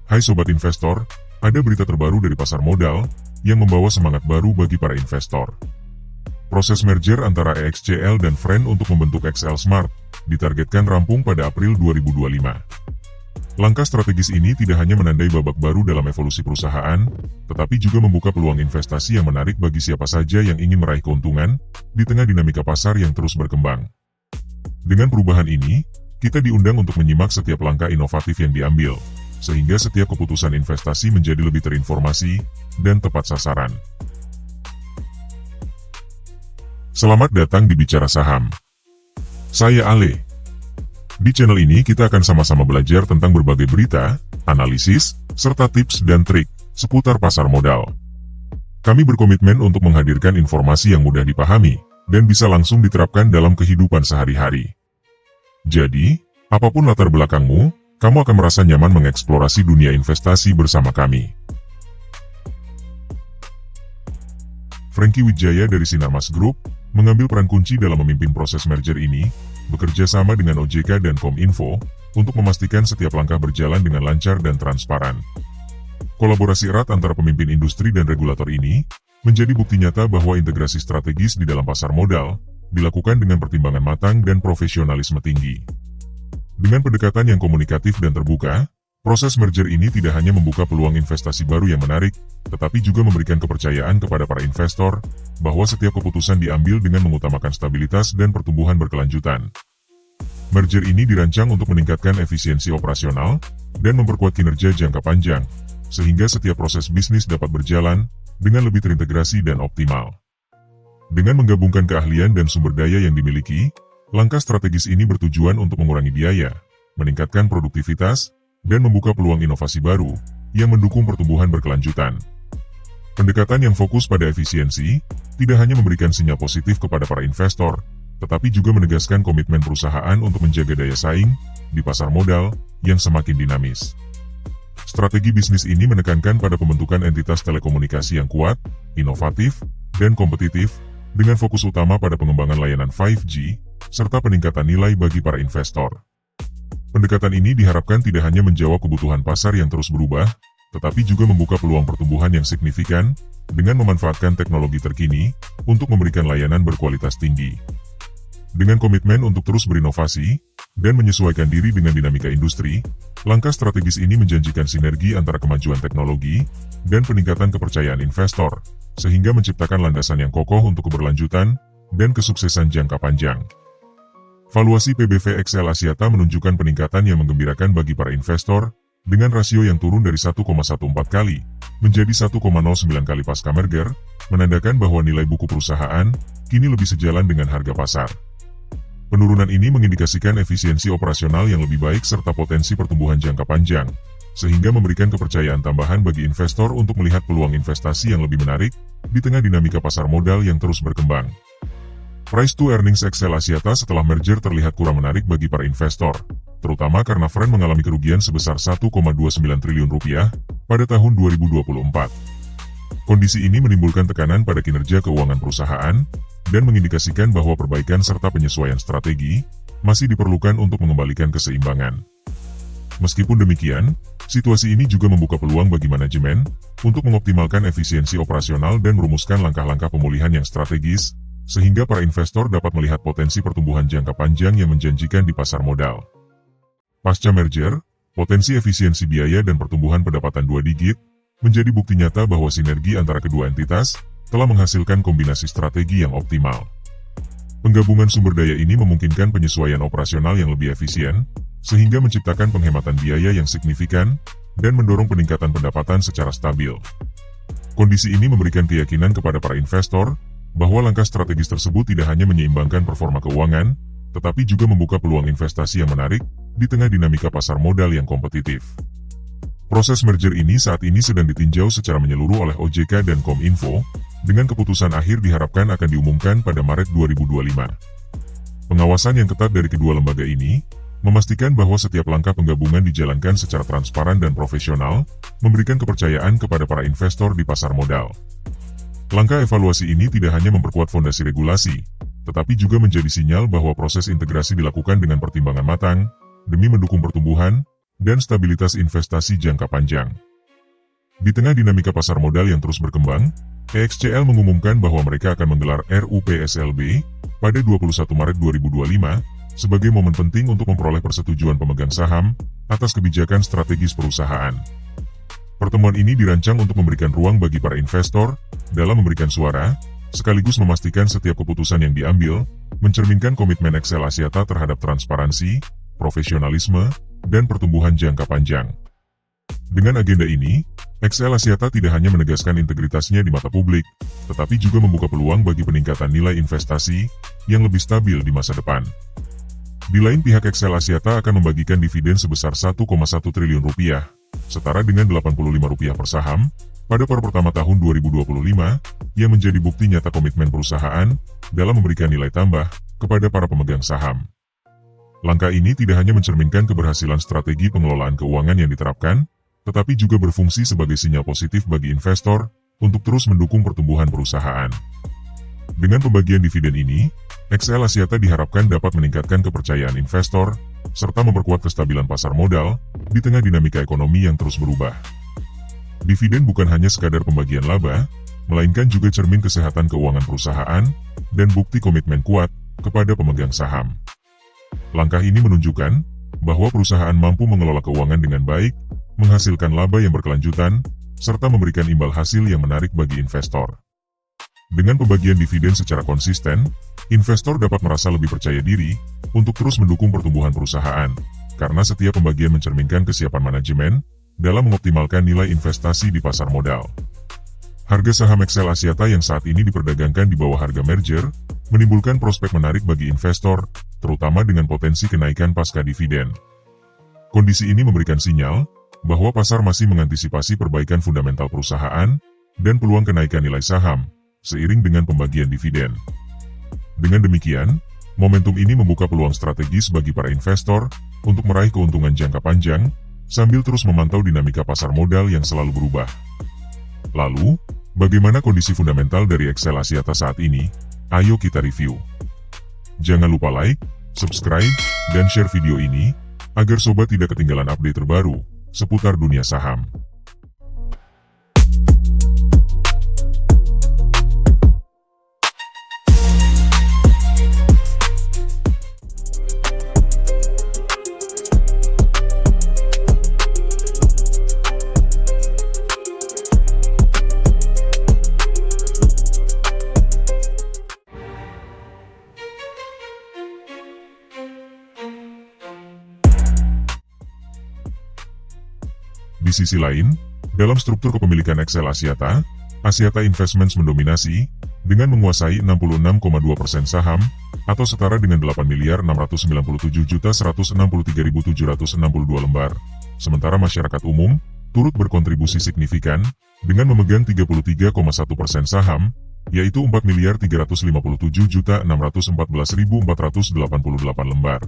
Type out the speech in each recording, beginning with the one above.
Hai Sobat Investor, ada berita terbaru dari pasar modal yang membawa semangat baru bagi para investor. Proses merger antara EXCL dan Friend untuk membentuk XL Smart ditargetkan rampung pada April 2025. Langkah strategis ini tidak hanya menandai babak baru dalam evolusi perusahaan, tetapi juga membuka peluang investasi yang menarik bagi siapa saja yang ingin meraih keuntungan di tengah dinamika pasar yang terus berkembang. Dengan perubahan ini, kita diundang untuk menyimak setiap langkah inovatif yang diambil, sehingga setiap keputusan investasi menjadi lebih terinformasi dan tepat sasaran. Selamat datang di Bicara Saham. Saya Ale. Di channel ini kita akan sama-sama belajar tentang berbagai berita, analisis, serta tips dan trik seputar pasar modal. Kami berkomitmen untuk menghadirkan informasi yang mudah dipahami dan bisa langsung diterapkan dalam kehidupan sehari-hari. Jadi, apapun latar belakangmu, kamu akan merasa nyaman mengeksplorasi dunia investasi bersama kami. Franky Wijaya dari Sinarmas Group mengambil peran kunci dalam memimpin proses merger ini, bekerja sama dengan OJK dan Kominfo untuk memastikan setiap langkah berjalan dengan lancar dan transparan. Kolaborasi erat antara pemimpin industri dan regulator ini menjadi bukti nyata bahwa integrasi strategis di dalam pasar modal dilakukan dengan pertimbangan matang dan profesionalisme tinggi. Dengan pendekatan yang komunikatif dan terbuka, proses merger ini tidak hanya membuka peluang investasi baru yang menarik, tetapi juga memberikan kepercayaan kepada para investor bahwa setiap keputusan diambil dengan mengutamakan stabilitas dan pertumbuhan berkelanjutan. Merger ini dirancang untuk meningkatkan efisiensi operasional dan memperkuat kinerja jangka panjang, sehingga setiap proses bisnis dapat berjalan dengan lebih terintegrasi dan optimal. Dengan menggabungkan keahlian dan sumber daya yang dimiliki, langkah strategis ini bertujuan untuk mengurangi biaya, meningkatkan produktivitas, dan membuka peluang inovasi baru yang mendukung pertumbuhan berkelanjutan. Pendekatan yang fokus pada efisiensi tidak hanya memberikan sinyal positif kepada para investor, tetapi juga menegaskan komitmen perusahaan untuk menjaga daya saing di pasar modal yang semakin dinamis. Strategi bisnis ini menekankan pada pembentukan entitas telekomunikasi yang kuat, inovatif, dan kompetitif, dengan fokus utama pada pengembangan layanan 5G, serta peningkatan nilai bagi para investor. Pendekatan ini diharapkan tidak hanya menjawab kebutuhan pasar yang terus berubah, tetapi juga membuka peluang pertumbuhan yang signifikan dengan memanfaatkan teknologi terkini untuk memberikan layanan berkualitas tinggi. Dengan komitmen untuk terus berinovasi dan menyesuaikan diri dengan dinamika industri, langkah strategis ini menjanjikan sinergi antara kemajuan teknologi dan peningkatan kepercayaan investor, sehingga menciptakan landasan yang kokoh untuk keberlanjutan dan kesuksesan jangka panjang. Valuasi PBV XL Axiata menunjukkan peningkatan yang menggembirakan bagi para investor, dengan rasio yang turun dari 1,14 kali menjadi 1,09 kali pasca merger, menandakan bahwa nilai buku perusahaan kini lebih sejalan dengan harga pasar. Penurunan ini mengindikasikan efisiensi operasional yang lebih baik serta potensi pertumbuhan jangka panjang, sehingga memberikan kepercayaan tambahan bagi investor untuk melihat peluang investasi yang lebih menarik di tengah dinamika pasar modal yang terus berkembang. Price to earnings XL Axiata setelah merger terlihat kurang menarik bagi para investor, terutama karena Friend mengalami kerugian sebesar 1,29 triliun rupiah pada tahun 2024. Kondisi ini menimbulkan tekanan pada kinerja keuangan perusahaan dan mengindikasikan bahwa perbaikan serta penyesuaian strategi masih diperlukan untuk mengembalikan keseimbangan. Meskipun demikian, situasi ini juga membuka peluang bagi manajemen untuk mengoptimalkan efisiensi operasional dan merumuskan langkah-langkah pemulihan yang strategis, sehingga para investor dapat melihat potensi pertumbuhan jangka panjang yang menjanjikan di pasar modal. Pasca merger, potensi efisiensi biaya dan pertumbuhan pendapatan 2 digit menjadi bukti nyata bahwa sinergi antara kedua entitas telah menghasilkan kombinasi strategi yang optimal. Penggabungan sumber daya ini memungkinkan penyesuaian operasional yang lebih efisien, sehingga menciptakan penghematan biaya yang signifikan dan mendorong peningkatan pendapatan secara stabil. Kondisi ini memberikan keyakinan kepada para investor bahwa langkah strategis tersebut tidak hanya menyeimbangkan performa keuangan, tetapi juga membuka peluang investasi yang menarik di tengah dinamika pasar modal yang kompetitif. Proses merger ini saat ini sedang ditinjau secara menyeluruh oleh OJK dan Kominfo, dengan keputusan akhir diharapkan akan diumumkan pada Maret 2025. Pengawasan yang ketat dari kedua lembaga ini memastikan bahwa setiap langkah penggabungan dijalankan secara transparan dan profesional, memberikan kepercayaan kepada para investor di pasar modal. Langkah evaluasi ini tidak hanya memperkuat fondasi regulasi, tetapi juga menjadi sinyal bahwa proses integrasi dilakukan dengan pertimbangan matang, demi mendukung pertumbuhan dan stabilitas investasi jangka panjang. Di tengah dinamika pasar modal yang terus berkembang, EXCL mengumumkan bahwa mereka akan menggelar RUPSLB pada 21 Maret 2025 sebagai momen penting untuk memperoleh persetujuan pemegang saham atas kebijakan strategis perusahaan. Pertemuan ini dirancang untuk memberikan ruang bagi para investor dalam memberikan suara, sekaligus memastikan setiap keputusan yang diambil mencerminkan komitmen XL Axiata terhadap transparansi, profesionalisme, dan pertumbuhan jangka panjang. Dengan agenda ini, XL Axiata tidak hanya menegaskan integritasnya di mata publik, tetapi juga membuka peluang bagi peningkatan nilai investasi yang lebih stabil di masa depan. Di lain pihak, XL Axiata akan membagikan dividen sebesar 1,1 triliun rupiah, setara dengan Rp85 per saham, pada paruh pertama tahun 2025, yang menjadi bukti nyata komitmen perusahaan dalam memberikan nilai tambah kepada para pemegang saham. Langkah ini tidak hanya mencerminkan keberhasilan strategi pengelolaan keuangan yang diterapkan, tetapi juga berfungsi sebagai sinyal positif bagi investor untuk terus mendukung pertumbuhan perusahaan. Dengan pembagian dividen ini, XL Axiata diharapkan dapat meningkatkan kepercayaan investor, serta memperkuat kestabilan pasar modal di tengah dinamika ekonomi yang terus berubah. Dividen bukan hanya sekadar pembagian laba, melainkan juga cermin kesehatan keuangan perusahaan dan bukti komitmen kuat kepada pemegang saham. Langkah ini menunjukkan bahwa perusahaan mampu mengelola keuangan dengan baik, menghasilkan laba yang berkelanjutan, serta memberikan imbal hasil yang menarik bagi investor. Dengan pembagian dividen secara konsisten, investor dapat merasa lebih percaya diri untuk terus mendukung pertumbuhan perusahaan, karena setiap pembagian mencerminkan kesiapan manajemen dalam mengoptimalkan nilai investasi di pasar modal. Harga saham XL Axiata yang saat ini diperdagangkan di bawah harga merger, menimbulkan prospek menarik bagi investor, terutama dengan potensi kenaikan pasca dividen. Kondisi ini memberikan sinyal bahwa pasar masih mengantisipasi perbaikan fundamental perusahaan dan peluang kenaikan nilai saham seiring dengan pembagian dividen. Dengan demikian, momentum ini membuka peluang strategis bagi para investor untuk meraih keuntungan jangka panjang sambil terus memantau dinamika pasar modal yang selalu berubah. Lalu, bagaimana kondisi fundamental dari XL Axiata saat ini? Ayo kita review. Jangan lupa like, subscribe, dan share video ini agar sobat tidak ketinggalan update terbaru seputar dunia saham. Di sisi lain, dalam struktur kepemilikan XL Axiata, Axiata Investments mendominasi, dengan menguasai 66,2% saham, atau setara dengan 8.697.163.762 lembar. Sementara masyarakat umum, turut berkontribusi signifikan, dengan memegang 33,1% saham, yaitu 4.357.614.488 lembar.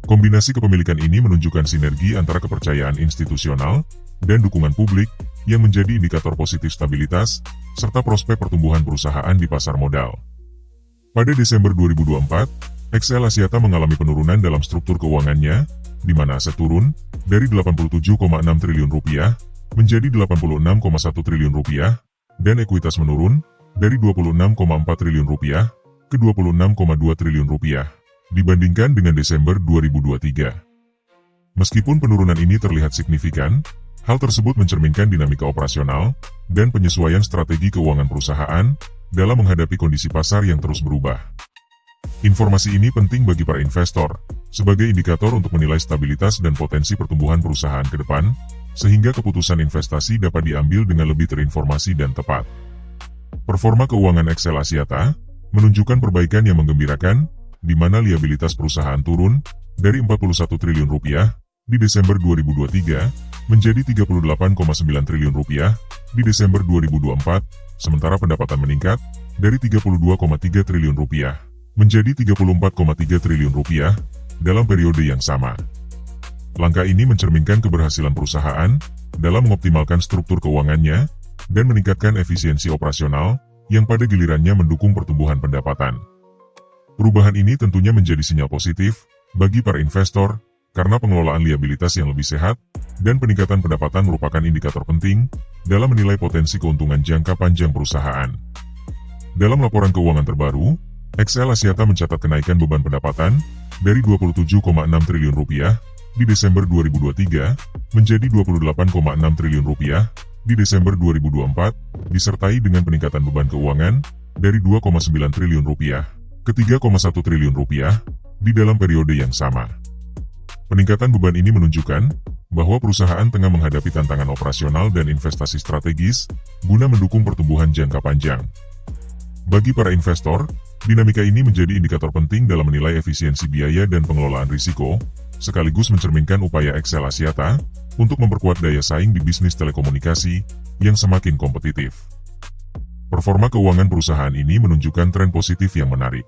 Kombinasi kepemilikan ini menunjukkan sinergi antara kepercayaan institusional dan dukungan publik yang menjadi indikator positif stabilitas serta prospek pertumbuhan perusahaan di pasar modal. Pada Desember 2024, XL Axiata mengalami penurunan dalam struktur keuangannya, di mana aset turun dari Rp87,6 triliun menjadi Rp86,1 triliun dan ekuitas menurun dari Rp26,4 triliun ke Rp26,2 triliun dibandingkan dengan Desember 2023. Meskipun penurunan ini terlihat signifikan, hal tersebut mencerminkan dinamika operasional dan penyesuaian strategi keuangan perusahaan dalam menghadapi kondisi pasar yang terus berubah. Informasi ini penting bagi para investor, sebagai indikator untuk menilai stabilitas dan potensi pertumbuhan perusahaan ke depan, sehingga keputusan investasi dapat diambil dengan lebih terinformasi dan tepat. Performa keuangan XL Axiata menunjukkan perbaikan yang menggembirakan, di mana liabilitas perusahaan turun dari Rp41 triliun di Desember 2023 menjadi Rp38,9 triliun di Desember 2024, sementara pendapatan meningkat dari Rp32,3 triliun menjadi Rp34,3 triliun dalam periode yang sama. Langkah ini mencerminkan keberhasilan perusahaan dalam mengoptimalkan struktur keuangannya dan meningkatkan efisiensi operasional yang pada gilirannya mendukung pertumbuhan pendapatan. Perubahan ini tentunya menjadi sinyal positif bagi para investor karena pengelolaan liabilitas yang lebih sehat dan peningkatan pendapatan merupakan indikator penting dalam menilai potensi keuntungan jangka panjang perusahaan. Dalam laporan keuangan terbaru, XL Axiata mencatat kenaikan beban pendapatan dari Rp27,6 triliun di Desember 2023 menjadi Rp28,6 triliun di Desember 2024, disertai dengan peningkatan beban keuangan dari Rp2,9 triliun ke Rp3,1 triliun di dalam periode yang sama. Peningkatan beban ini menunjukkan bahwa perusahaan tengah menghadapi tantangan operasional dan investasi strategis guna mendukung pertumbuhan jangka panjang. Bagi para investor, dinamika ini menjadi indikator penting dalam menilai efisiensi biaya dan pengelolaan risiko, sekaligus mencerminkan upaya XL Axiata untuk memperkuat daya saing di bisnis telekomunikasi yang semakin kompetitif. Performa keuangan perusahaan ini menunjukkan tren positif yang menarik.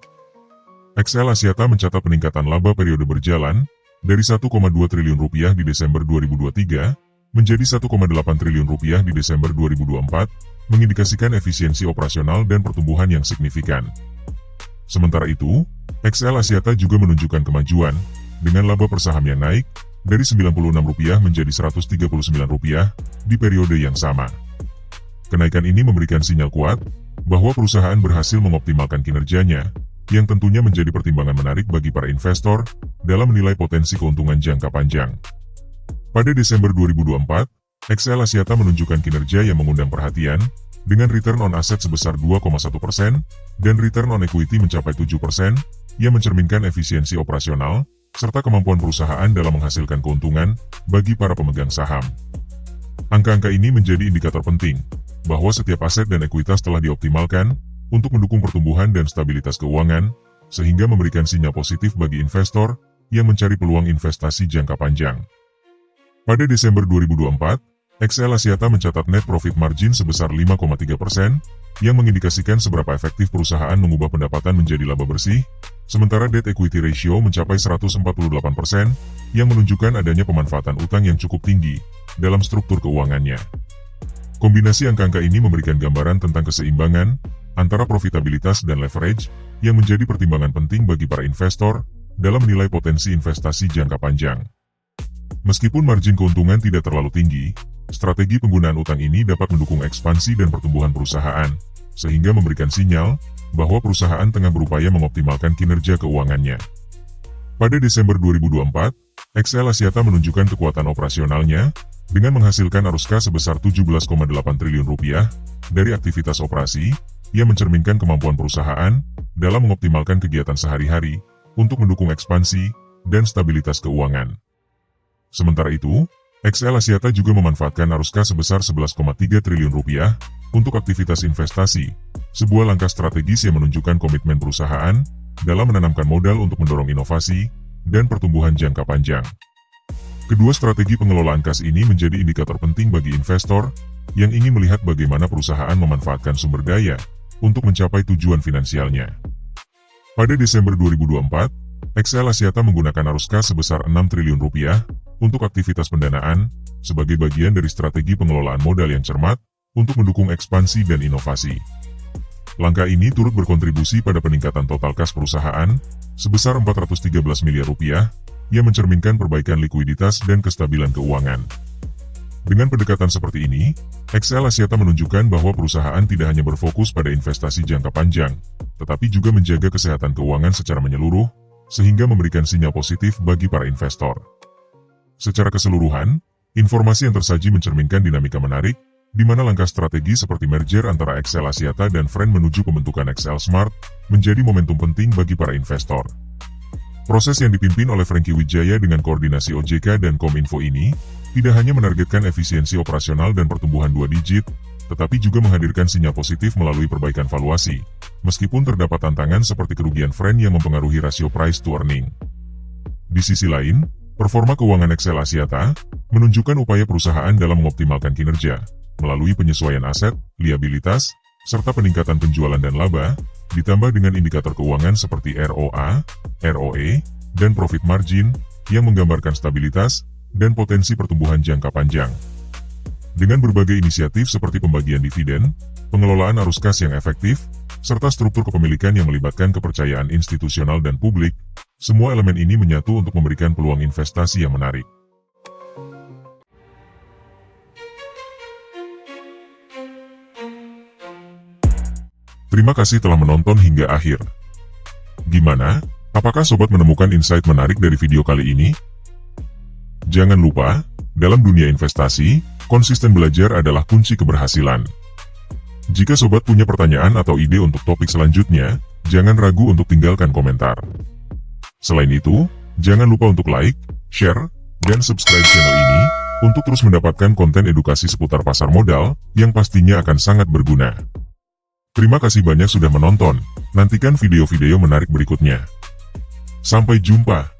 XL Axiata mencatat peningkatan laba periode berjalan dari Rp1,2 triliun di Desember 2023 menjadi Rp1,8 triliun di Desember 2024, mengindikasikan efisiensi operasional dan pertumbuhan yang signifikan. Sementara itu, XL Axiata juga menunjukkan kemajuan dengan laba per saham yang naik dari Rp96 menjadi Rp139 di periode yang sama. Kenaikan ini memberikan sinyal kuat bahwa perusahaan berhasil mengoptimalkan kinerjanya, yang tentunya menjadi pertimbangan menarik bagi para investor dalam menilai potensi keuntungan jangka panjang. Pada Desember 2024, XL Axiata menunjukkan kinerja yang mengundang perhatian, dengan return on asset sebesar 2,1% dan return on equity mencapai 7%, yang mencerminkan efisiensi operasional, serta kemampuan perusahaan dalam menghasilkan keuntungan bagi para pemegang saham. Angka-angka ini menjadi indikator penting bahwa setiap aset dan ekuitas telah dioptimalkan untuk mendukung pertumbuhan dan stabilitas keuangan, sehingga memberikan sinyal positif bagi investor yang mencari peluang investasi jangka panjang. Pada Desember 2024, XL Axiata mencatat net profit margin sebesar 5,3%, yang mengindikasikan seberapa efektif perusahaan mengubah pendapatan menjadi laba bersih, sementara debt equity ratio mencapai 148%, yang menunjukkan adanya pemanfaatan utang yang cukup tinggi dalam struktur keuangannya. Kombinasi angka-angka ini memberikan gambaran tentang keseimbangan antara profitabilitas dan leverage, yang menjadi pertimbangan penting bagi para investor dalam menilai potensi investasi jangka panjang. Meskipun margin keuntungan tidak terlalu tinggi, strategi penggunaan utang ini dapat mendukung ekspansi dan pertumbuhan perusahaan, sehingga memberikan sinyal bahwa perusahaan tengah berupaya mengoptimalkan kinerja keuangannya. Pada Desember 2024, XL Axiata menunjukkan kekuatan operasionalnya dengan menghasilkan arus kas sebesar Rp17,8 triliun dari aktivitas operasi, yang mencerminkan kemampuan perusahaan dalam mengoptimalkan kegiatan sehari-hari untuk mendukung ekspansi dan stabilitas keuangan. Sementara itu, XL Axiata juga memanfaatkan arus kas sebesar Rp11,3 triliun untuk aktivitas investasi, sebuah langkah strategis yang menunjukkan komitmen perusahaan dalam menanamkan modal untuk mendorong inovasi dan pertumbuhan jangka panjang. Kedua strategi pengelolaan kas ini menjadi indikator penting bagi investor yang ingin melihat bagaimana perusahaan memanfaatkan sumber daya untuk mencapai tujuan finansialnya. Pada Desember 2024, XL Axiata menggunakan arus kas sebesar Rp6 triliun untuk aktivitas pendanaan, sebagai bagian dari strategi pengelolaan modal yang cermat untuk mendukung ekspansi dan inovasi. Langkah ini turut berkontribusi pada peningkatan total kas perusahaan sebesar Rp413 miliar, yang mencerminkan perbaikan likuiditas dan kestabilan keuangan. Dengan pendekatan seperti ini, XL Axiata menunjukkan bahwa perusahaan tidak hanya berfokus pada investasi jangka panjang, tetapi juga menjaga kesehatan keuangan secara menyeluruh, sehingga memberikan sinyal positif bagi para investor. Secara keseluruhan, informasi yang tersaji mencerminkan dinamika menarik, di mana langkah strategi seperti merger antara XL Axiata dan Friend menuju pembentukan XL Smart menjadi momentum penting bagi para investor. Proses yang dipimpin oleh Franky Wijaya dengan koordinasi OJK dan Kominfo ini tidak hanya menargetkan efisiensi operasional dan pertumbuhan 2 digit, tetapi juga menghadirkan sinyal positif melalui perbaikan valuasi, meskipun terdapat tantangan seperti kerugian Friend yang mempengaruhi rasio price to earning. Di sisi lain, performa keuangan XL Axiata menunjukkan upaya perusahaan dalam mengoptimalkan kinerja, melalui penyesuaian aset, liabilitas, serta peningkatan penjualan dan laba, ditambah dengan indikator keuangan seperti ROA, ROE, dan profit margin, yang menggambarkan stabilitas dan potensi pertumbuhan jangka panjang. Dengan berbagai inisiatif seperti pembagian dividen, pengelolaan arus kas yang efektif, serta struktur kepemilikan yang melibatkan kepercayaan institusional dan publik, Semua elemen ini menyatu untuk memberikan peluang investasi yang menarik. Terima kasih telah menonton hingga akhir. Gimana? Apakah sobat menemukan insight menarik dari video kali ini? Jangan lupa, dalam dunia investasi, konsisten belajar adalah kunci keberhasilan. Jika sobat punya pertanyaan atau ide untuk topik selanjutnya, jangan ragu untuk tinggalkan komentar. Selain itu, jangan lupa untuk like, share, dan subscribe channel ini, untuk terus mendapatkan konten edukasi seputar pasar modal, yang pastinya akan sangat berguna. Terima kasih banyak sudah menonton, nantikan video-video menarik berikutnya. Sampai jumpa.